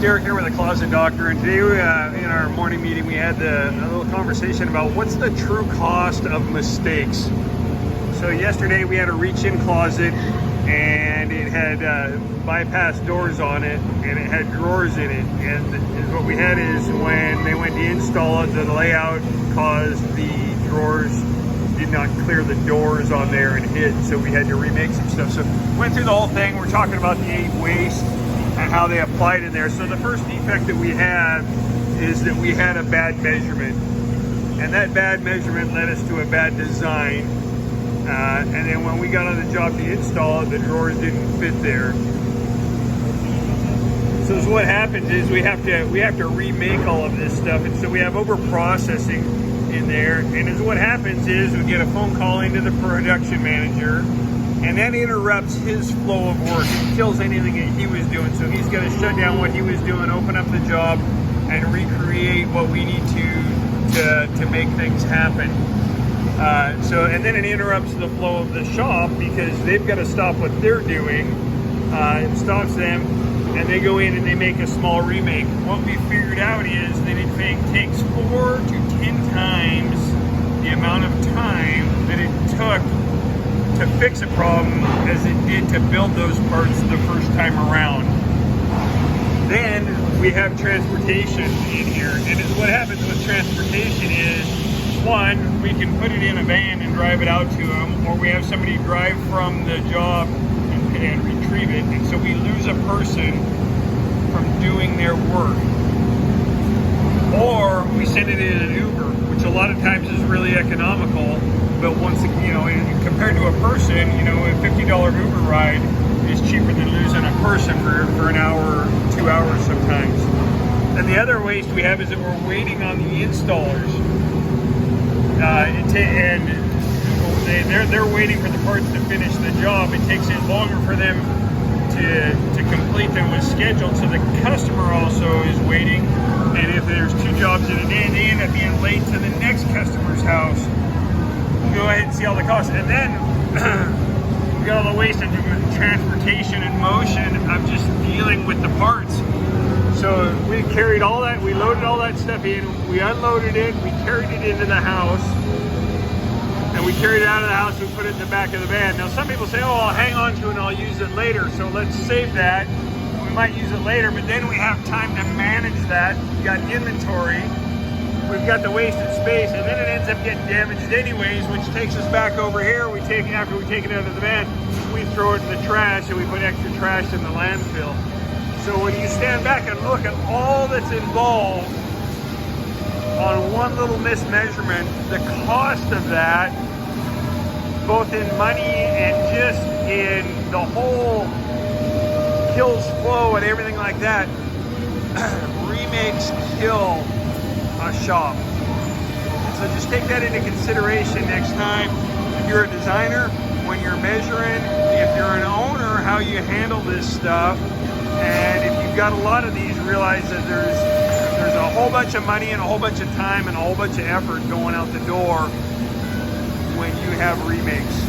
Derek here with the Closet Doctor, and today in our morning meeting we had a little conversation about what's the true cost of mistakes. So yesterday we had a reach-in closet and it had bypass doors on it and it had drawers in it, and what we had is when they went to install it, the layout caused the drawers did not clear the doors on there and hid, so we had to remake some stuff. So went through the whole thing. We're talking about the 8 waste and how they applied in there. So the first defect that we had is that we had a bad measurement, and that bad measurement led us to a bad design. And then when we got on the job to install it, the drawers didn't fit there. So what happens is we have to remake all of this stuff, and so we have over processing in there. And as what happens is we get a phone call into the production manager, and that interrupts his flow of work. It kills anything that he was doing. So he's going to shut down what he was doing, open up the job, and recreate what we need to make things happen. And then it interrupts the flow of the shop because they've got to stop what they're doing. It stops them, and they go in and they make a small remake. What we figured out is that it takes 4 to 10 times the amount of time that it took to fix a problem as it did to build those parts the first time around. Then we have transportation in here, and what happens with transportation is, one, we can put it in a van and drive it out to them, or we have somebody drive from the job and retrieve it, and so we lose a person from doing their work. Or we send it in an Uber, which a lot of times is really economical, but once, compared to a person, a $50 Uber ride is cheaper than losing a person for an hour, 2 hours sometimes. And the other waste we have is that we're waiting on the installers. They're waiting for the parts to finish the job. It takes it longer for them to complete than was scheduled, so the customer also is waiting. And if there's 2 jobs in a day, they end up being late to the next customer's house. Go ahead and see all the costs. And then we got all the waste of transportation and motion of just dealing with the parts. So we carried all that, we loaded all that stuff in, we unloaded it, we carried it into the house, and we carried it out of the house, we put it in the back of the van. Now some people say, oh, I'll hang on to it and I'll use it later. So let's save that. We might use it later, but then we have time to manage that. We've got inventory, we've got the wasted space, and then it ends up getting damaged anyways, which takes us back over here. After we take it out of the van, we throw it in the trash, and we put extra trash in the landfill. So when you stand back and look at all that's involved on one little mismeasurement, the cost of that, both in money and just in the whole kills flow and everything like that, remakes kill a shop. So just take that into consideration next time. If you're a designer, when you're measuring, if you're an owner, how you handle this stuff. And if you've got a lot of these, realize that there's a whole bunch of money and a whole bunch of time and a whole bunch of effort going out the door when you have remakes.